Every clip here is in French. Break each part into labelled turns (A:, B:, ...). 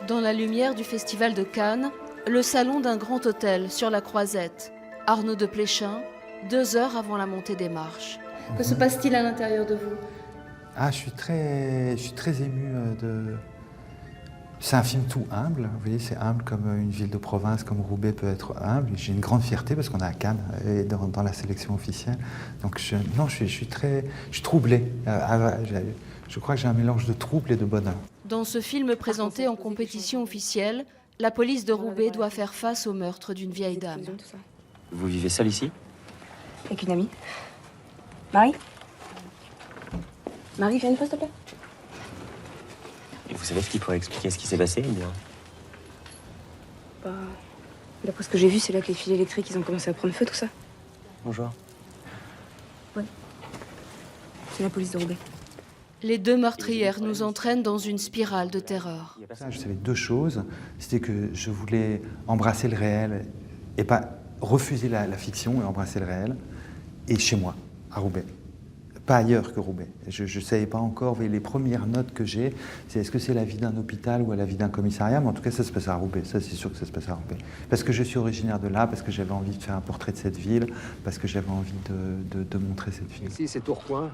A: Dans la lumière du Festival de Cannes, le salon d'un grand hôtel sur la Croisette. Arnaud de Pléchin, 2 heures avant la montée des marches. Que se passe-t-il à l'intérieur de vous?
B: Ah, je suis très ému de... C'est un film tout humble, vous voyez, c'est humble comme une ville de province, comme Roubaix peut être humble. J'ai une grande fierté parce qu'on est à Cannes et dans la sélection officielle. Donc je suis troublé. Je crois que j'ai un mélange de trouble et de bonheur.
A: Dans ce film présenté en compétition officielle, la police de Roubaix doit faire face au meurtre d'une vieille dame.
C: Vous vivez seul ici?
D: Avec une amie. Marie? Marie, viens une fois, s'il te plaît.
C: Et vous savez ce qui pourrait expliquer ce qui s'est passé, ou bien?
D: Bah, d'après ce que j'ai vu, c'est là que les fils électriques, ils ont commencé à prendre feu, tout ça.
C: Bonjour.
D: Ouais. C'est la police de Roubaix.
A: Les 2 meurtrières nous entraînent dans une spirale de terreur.
B: Je savais 2 choses. C'était que je voulais embrasser le réel et pas refuser la fiction et embrasser le réel. Et chez moi, à Roubaix. Pas ailleurs que Roubaix. Je ne savais pas encore, mais les premières notes que j'ai, c'est est-ce que c'est la vie d'un hôpital ou la vie d'un commissariat, mais en tout cas ça se passe à Roubaix, ça c'est sûr que ça se passe à Roubaix. Parce que je suis originaire de là, parce que j'avais envie de faire un portrait de cette ville, parce que j'avais envie de montrer cette ville.
E: Ici c'est Tourcoing,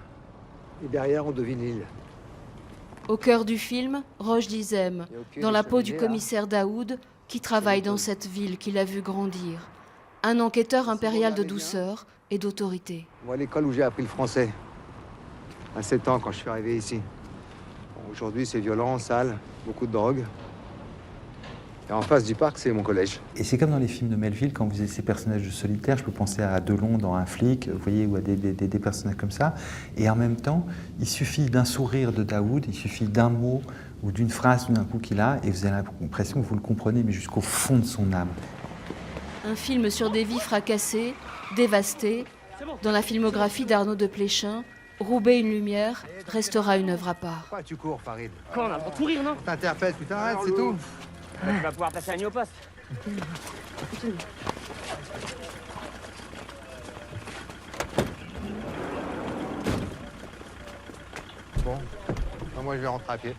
E: et derrière on devine l'île.
A: Au cœur du film, Roche Dizem, dans la peau du commissaire Daoud, qui travaille dans cette ville qu'il a vu grandir. Un enquêteur impérial de douceur et d'autorité.
E: Moi à l'école où j'ai appris le français, à 7 ans quand je suis arrivé ici. Bon, aujourd'hui c'est violent, sale, beaucoup de drogue. Et en face du parc, c'est mon collège.
B: Et c'est comme dans les films de Melville, quand vous avez ces personnages de solitaires, je peux penser à Delon dans Un flic, vous voyez, ou à des personnages comme ça. Et en même temps, il suffit d'un sourire de Daoud, il suffit d'un mot ou d'une phrase tout d'un coup qu'il a, et vous avez l'impression que vous le comprenez, mais jusqu'au fond de son âme.
A: Un film sur des vies fracassées, dévastées. Dans la filmographie d'Arnaud de Pléchin, Roubaix une lumière restera une œuvre à part.
E: Pourquoi tu cours, Farid?
F: Quoi, on a le droit de courir, non?
E: T'interpètes, tu t'arrêtes, c'est tout.
F: Tu vas pouvoir passer la nuit au poste.
E: Bon, moi je vais rentrer à pied.